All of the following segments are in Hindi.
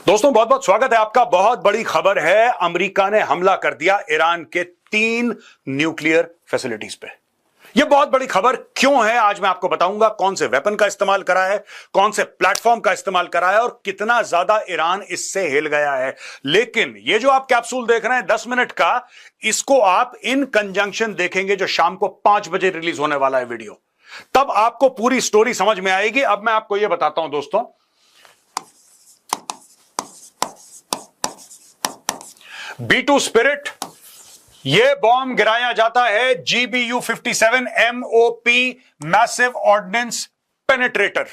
दोस्तों बहुत बहुत स्वागत है आपका। बहुत बड़ी खबर है, अमेरिका ने हमला कर दिया ईरान के 3 न्यूक्लियर फैसिलिटीज पे। यह बहुत बड़ी खबर क्यों है आज मैं आपको बताऊंगा। कौन से वेपन का इस्तेमाल करा है, कौन से प्लेटफॉर्म का इस्तेमाल करा है और कितना ज्यादा ईरान इससे हिल गया है। लेकिन यह जो आप कैप्सूल देख रहे हैं 10 मिनट का, इसको आप इन कंजंक्शन देखेंगे जो शाम को 5 बजे रिलीज होने वाला है वीडियो, तब आपको पूरी स्टोरी समझ में आएगी। अब मैं आपको यह बताता हूं दोस्तों, B2 स्पिरिट, यह बॉम्ब गिराया जाता है GBU-57 MOP massive ordnance penetrator.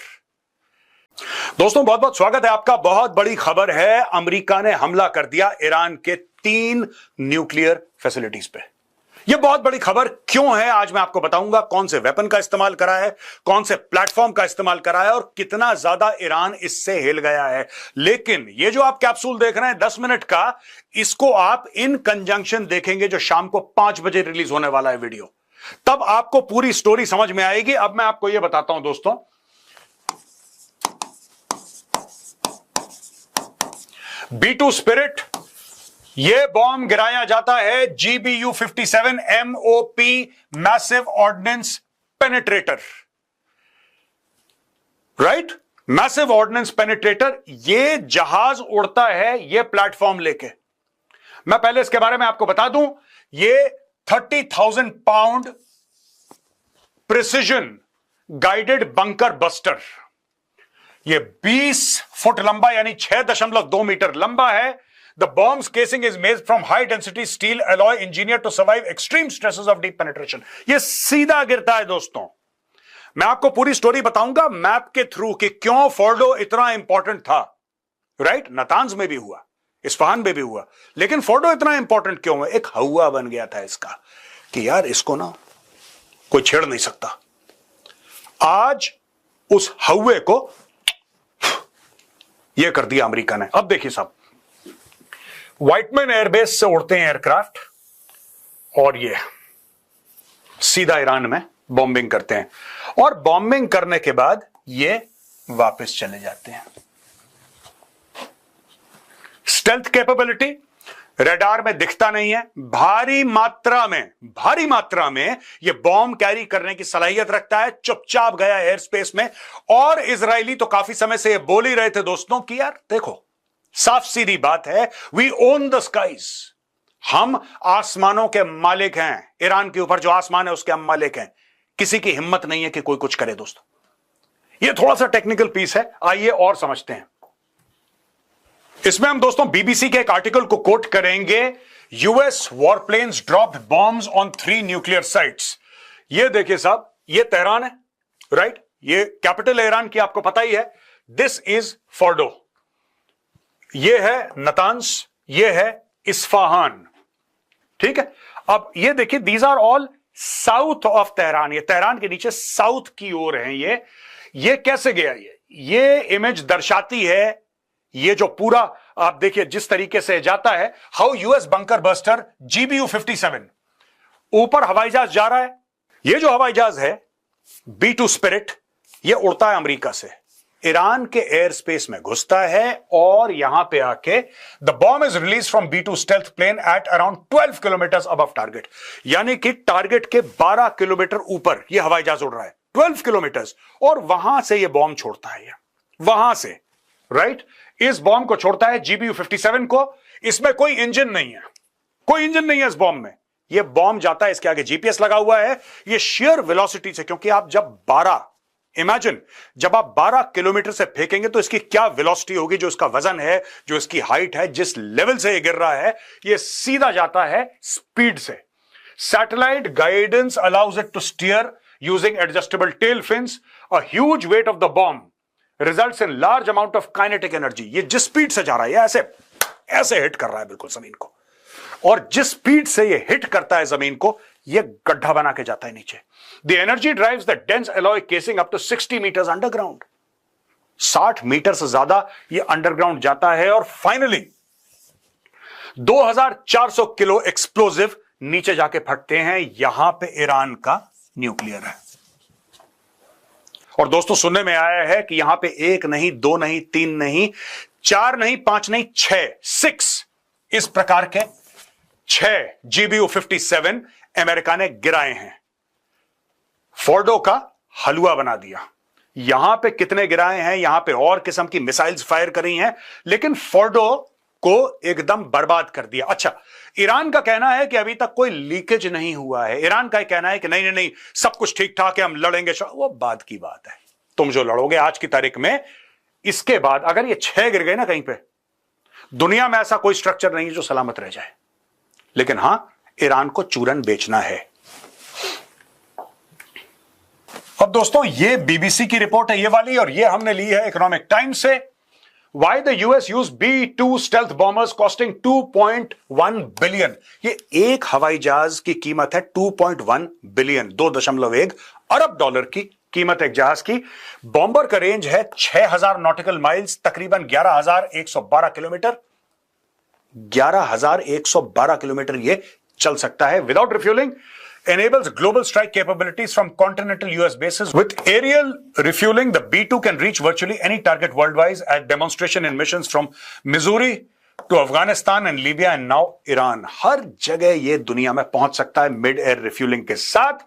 दोस्तों बहुत बहुत स्वागत है आपका। बहुत बड़ी खबर है, अमेरिका ने हमला कर दिया ईरान के 3 न्यूक्लियर फैसिलिटीज पे। यह बहुत बड़ी खबर क्यों है आज मैं आपको बताऊंगा। कौन से वेपन का इस्तेमाल करा है, कौन से प्लेटफॉर्म का इस्तेमाल करा है और कितना ज्यादा ईरान इससे हिल गया है। लेकिन यह जो आप कैप्सूल देख रहे हैं 10 मिनट का, इसको आप इन कंजंक्शन देखेंगे जो शाम को 5 बजे रिलीज होने वाला है वीडियो, तब आपको पूरी स्टोरी समझ में आएगी। अब मैं आपको यह बताता हूं दोस्तों, B2 स्पिरिट, यह बॉम्ब गिराया जाता है GBU-57 MOP massive ordnance penetrator. Right, massive ordnance penetrator. यह जहाज उड़ता है यह प्लेटफॉर्म लेके। मैं पहले इसके बारे में आपको बता दूं, यह 30,000 pound precision guided bunker buster, यह 20 फुट लंबा यानी 6.2 मीटर लंबा है। The bomb's casing is made from high density steel alloy engineered to survive extreme stresses of deep penetration। यह सीधा गिरता है दोस्तों। मैं आपको पूरी स्टोरी बताऊंगा मैप के थ्रू कि क्यों फोर्डो इतना इंपॉर्टेंट था। राइट, नातांज में भी हुआ, इस्फहान में भी हुआ, लेकिन फोर्डो इतना इंपॉर्टेंट क्यों है? एक हवा बन गया था इसका कि यार इसको ना कोई छेड़ नहीं सकता। आज उस हवे को यह कर दिया अमेरिका ने। अब देखिए साहब, व्हाइटमैन एयरबेस से उड़ते हैं एयरक्राफ्ट और ये सीधा ईरान में बॉम्बिंग करते हैं, और बॉम्बिंग करने के बाद ये वापस चले जाते हैं। स्टेल्थ कैपेबिलिटी, रडार में दिखता नहीं है। भारी मात्रा में ये बॉम्ब कैरी करने की सलाहियत रखता है। चुपचाप गया एयर स्पेस में। और इजरायली तो काफी समय से ये बोल ही रहे थे दोस्तों कि यार देखो, साफ सीधी बात है, वी ओन द स्काइज, हम आसमानों के मालिक हैं। ईरान के ऊपर जो आसमान है उसके हम मालिक हैं। किसी की हिम्मत नहीं है कि कोई कुछ करे दोस्तों। यह थोड़ा सा टेक्निकल पीस है, आइए और समझते हैं। इसमें हम दोस्तों बीबीसी के एक आर्टिकल को कोट करेंगे। US warplanes dropped bombs on 3 nuclear sites. यह देखिए साहब, यह तेहरान है, राइट, यह कैपिटल ईरान की आपको पता ही है। दिस इज फोर्डो, यह है नतांज, यह है इस्फहान। ठीक है, अब यह देखिए, these are all south of Tehran. ये तेहरान के नीचे साउथ की ओर है। ये कैसे गया? ये इमेज दर्शाती है, ये जो पूरा आप देखिए जिस तरीके से जाता है, how US bunker buster GBU-57 ऊपर हवाई जहाज जा रहा है। ये जो हवाई जहाज है B2 स्पिरिट, ये उड़ता है अमेरिका से, ईरान के एयर स्पेस में घुसता है और यहां पे आके the bomb is release from B2 stealth plane at around 12 kilometre above target. यानी कि टारगेट के 12 किलोमीटर ऊपर यह हवाई जहाज उड़ रहा है, 12 किलोमीटर, और वहां से यह बॉम्ब छोड़ता है। वहां से, राइट, इस बॉम्ब को छोड़ता है GBU-57 को। इसमें कोई इंजन नहीं है, कोई इंजन नहीं है इस बॉम्ब में। यह बॉम्ब जाता है, इसके आगे जीपीएस लगा हुआ है। यह शेयर वेलोसिटी से, क्योंकि आप जब 12 इमेजिन, जब आप 12 किलोमीटर से फेंकेंगे तो इसकी क्या वेलोसिटी होगी, जो इसका वजन है, जो इसकी हाइट है, जिस लेवल से ये गिर रहा है, ये सीधा जाता है स्पीड से। Satellite guidance allows it to steer using adjustable tail fins. A huge weight of the bomb results in large amount of kinetic energy. ये जिस स्पीड से जा रहा है, ऐसे ऐसे हिट कर रहा है बिल्कुल जमीन को, और जिस स्पीड से ये हिट करता है जमीन को, ये गड्ढा बना के जाता है नीचे। The energy drives the dense alloy casing up to 60 meters underground. 60 meter से ज्यादा ये अंडरग्राउंड जाता है, और फाइनली 2400 किलो एक्सप्लोजिव नीचे जाके फटते हैं। यहां पे ईरान का न्यूक्लियर है। और दोस्तों सुनने में आया है कि यहां पे 1 नहीं, 2 नहीं, 3 नहीं, 4 नहीं, 5 नहीं, 6 इस प्रकार के 6 GBU-57 अमेरिका ने गिराए हैं। फोर्डो का हलवा बना दिया। यहां पे कितने गिराए हैं, यहां पे और किस्म की मिसाइल्स फायर करी हैं, लेकिन फोर्डो को एकदम बर्बाद कर दिया। अच्छा, ईरान का कहना है कि अभी तक कोई लीकेज नहीं हुआ है। ईरान का कहना है कि नहीं नहीं नहीं, सब कुछ ठीक ठाक है, हम लड़ेंगे। वो बाद की बात है। तुम जो लड़ोगे आज की तारीख में, इसके बाद अगर ये 6 गिर गए ना कहीं पे, दुनिया में ऐसा कोई स्ट्रक्चर नहीं है जो सलामत रह जाए। लेकिन हां, ईरान को चूरन बेचना है। अब दोस्तों, ये बीबीसी की रिपोर्ट है ये वाली, और ये हमने ली है इकोनॉमिक टाइम्स से। Why the US used B-2 stealth bombers costing 2.1 billion. ये एक हवाई जहाज की कीमत है 2.1 बिलियन, 2.1 अरब डॉलर की कीमत एक जहाज की। बॉम्बर का रेंज है 6000 नॉटिकल माइल्स, तकरीबन 11112 किलोमीटर। 11112 किलोमीटर ये चल सकता है without refuelling. Enables global strike capabilities from continental US bases. With aerial refueling, the B-2 can reach virtually any target worldwide at demonstration in missions from Missouri to Afghanistan and Libya and now Iran. हर जगह ये दुनिया में पहुंच सकता है मिड एयर रिफ्यूलिंग के साथ।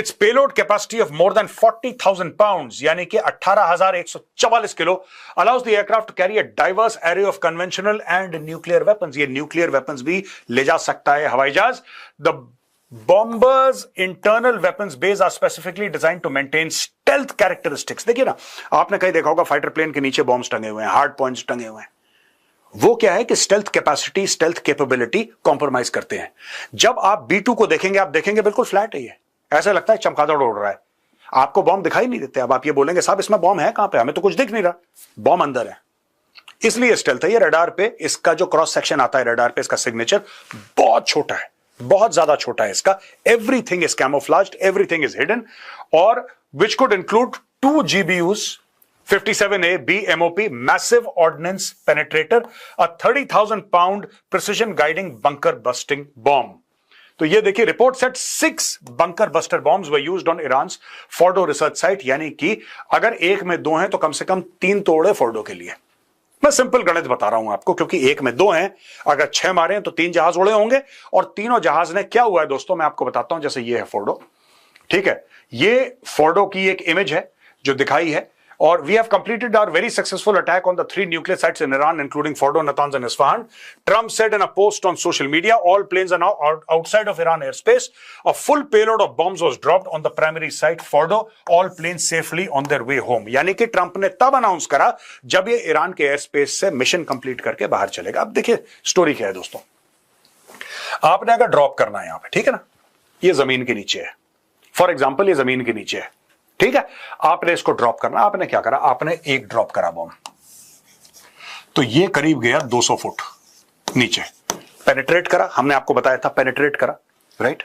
Its payload capacity of more than 40,000 pounds, यानी कि 18,144 kilo, allows the aircraft to carry a diverse array of conventional and nuclear weapons. ये nuclear weapons भी ले जा सकता है हवाई जहाज। The Bombers internal weapons base are specifically designed to maintain stealth characteristics. देखिए ना, आपने कहीं देखा होगा फाइटर प्लेन के नीचे बॉम्ब्स टंगे हुए हैं, हार्ड पॉइंट्स टंगे हुए हैं। वो क्या है कि stealth capacity, stealth capability compromise करते हैं। जब आप B-2 को देखेंगे, आप देखेंगे बिल्कुल फ्लैट है ये, ऐसा लगता है चमगादड़ उड़ रहा है, आपको बॉम्ब दिखाई नहीं देते। अब आप ये बोलेंगे साहब इसमें बॉम्ब है कहां पे, हमें तो कुछ दिख नहीं रहा, बॉम्ब अंदर है, इसलिए स्टेल्थ है। ये रडार पे इसका जो क्रॉस सेक्शन आता है, रडार पे इसका सिग्नेचर बहुत छोटा है, बहुत ज्यादा छोटा है इसका। Everything is camouflaged, everything is hidden, और which could include 2 GBU-57A B MOP massive ordnance penetrator, a 30,000 pound precision guiding bunker busting bomb. तो ये देखिए, report set 6 bunker buster bombs were used on Iran's Fordo research site, यानी कि अगर एक में 2 हैं तो कम से कम 3 तोड़े फोर्डो के लिए। मैं सिंपल गणित बता रहा हूं आपको, क्योंकि एक में 2 हैं, अगर 6 मारे हैं तो 3 जहाज उड़े होंगे। और तीनों जहाज ने क्या हुआ है दोस्तों, मैं आपको बताता हूं। जैसे ये है फोर्डो, ठीक है, ये फोर्डो की एक इमेज है जो दिखाई है, और we have completed our very successful attack on the 3 nuclear sites in Iran including Fordow, Natanz and Isfahan. Trump said in a post on social media, all planes are now outside of Iran air space. A full payload of bombs was dropped on the primary site Fordow, all planes safely on their way home. यानी कि ट्रंप ने तब अनाउंस करा जब ये ईरान के एयर स्पेस से मिशन कंप्लीट करके बाहर चलेगा। अब देखिए स्टोरी क्या है दोस्तों, आपने अगर ड्रॉप करना है यहां पे, ठीक है ना, ये जमीन के नीचे है, फॉर एग्जाम्पल ये जमीन के नीचे है, ठीक है, आपने इसको ड्रॉप करना। आपने क्या करा, आपने एक ड्रॉप करा बॉम्ब, तो ये करीब गया 200 फुट नीचे, पेनिट्रेट करा, हमने आपको बताया था पेनिट्रेट करा, राइट।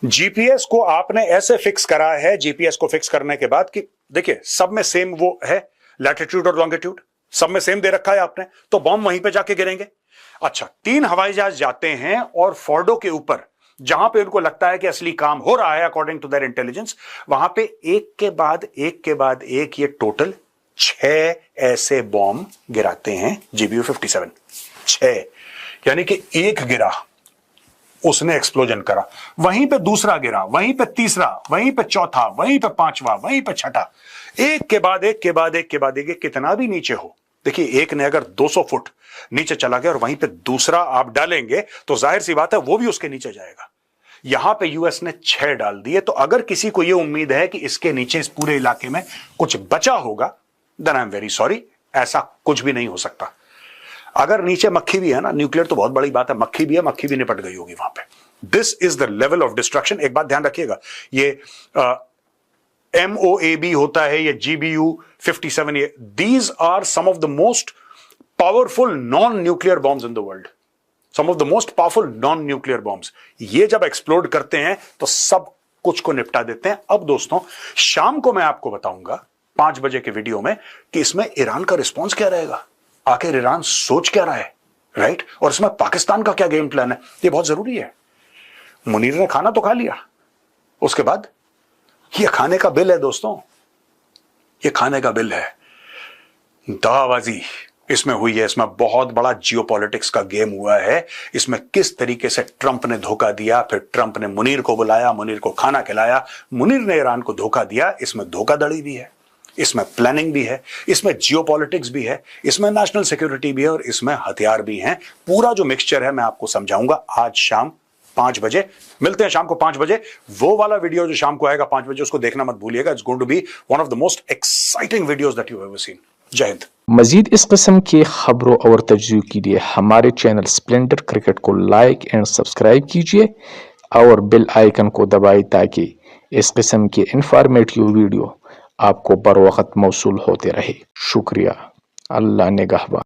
जीपीएस को आपने ऐसे फिक्स करा है, जीपीएस को फिक्स करने के बाद कि देखिए सब में सेम वो है, लैटिट्यूड और लॉन्गिट्यूड सब में सेम दे रखा है आपने, तो बॉम्ब वहीं पे जाके गिरेंगे। अच्छा, 3 हवाई जहाज जाते हैं और फोर्डो के ऊपर जहां पे उनको लगता है कि असली काम हो रहा है अकॉर्डिंग टू देयर इंटेलिजेंस, वहां पे एक के बाद एक ये टोटल 6 ऐसे बॉम्ब गिराते हैं GBU-57। 6, यानी कि एक गिरा, उसने एक्सप्लोजन करा, वहीं पे दूसरा गिरा, वहीं पे तीसरा, वहीं पे चौथा, वहीं पे पांचवा, वहीं पे छठा, एक के बाद एक, कितना भी नीचे हो। देखिए, एक ने अगर 200 फुट नीचे चला गया और वहीं पे दूसरा आप डालेंगे तो जाहिर सी बात है वो भी उसके नीचे जाएगा। यहां पे यूएस ने 6 डाल दिए, तो अगर किसी को यह उम्मीद है कि इसके नीचे इस पूरे इलाके में कुछ बचा होगा, then I am very sorry, ऐसा कुछ भी नहीं हो सकता। अगर नीचे मक्खी भी है ना, न्यूक्लियर तो बहुत बड़ी बात है, मक्खी भी है, मक्खी भी निपट गई होगी वहां पे। This is the level of destruction. एक बात ध्यान रखिएगा, ये MOAB होता है, ये GBU-57, ये these are some of the most powerful non nuclear bombs in the world, some of the most powerful non nuclear bombs. ये जब एक्सप्लोड करते हैं तो सब कुछ को निपटा देते हैं। अब दोस्तों, शाम को मैं आपको बताऊंगा 5 बजे के वीडियो में कि इसमें ईरान का रिस्पॉन्स क्या रहेगा, आखिर ईरान सोच क्या रहा है, राइट, और इसमें पाकिस्तान का क्या गेम प्लान है। ये बहुत जरूरी है। मुनीर ने खाना तो खा लिया, उसके बाद ये खाने का बिल है दोस्तों, ये खाने का बिल है। दावाबाजी इसमें हुई है। इसमें बहुत बड़ा जियोपॉलिटिक्स का गेम हुआ है। इसमें किस तरीके से ट्रंप ने धोखा दिया, फिर ट्रंप ने मुनीर को बुलाया, मुनीर को खाना खिलाया, मुनीर ने ईरान को धोखा दिया। इसमें धोखाधड़ी भी है, इसमें प्लानिंग भी है, इसमें जियोपॉलिटिक्स भी है, इसमें नेशनल सिक्योरिटी भी है और इसमें हथियार भी हैं। पूरा जो मिक्सचर है मैं आपको समझाऊंगा आज शाम 5 बजे। मिलते हैं शाम को 5 बजे। वो वाला वीडियो जो शाम को आएगा 5 बजे, उसको देखना मत भूलिएगा। It's going to be one of the most exciting videos that you have ever seen. जय हिंद। मजीद इस किस्म के खबरों और तजज़ियों के लिए हमारे चैनल स्प्लेंडर क्रिकेट को लाइक एंड सब्सक्राइब कीजिए और बेल आइकन को दबाएं ताकि इस किस्म के इंफॉर्मेटिव वीडियो आपको बर वक्त मौसूल होते रहे। शुक्रिया। अल्लाह निगहबान।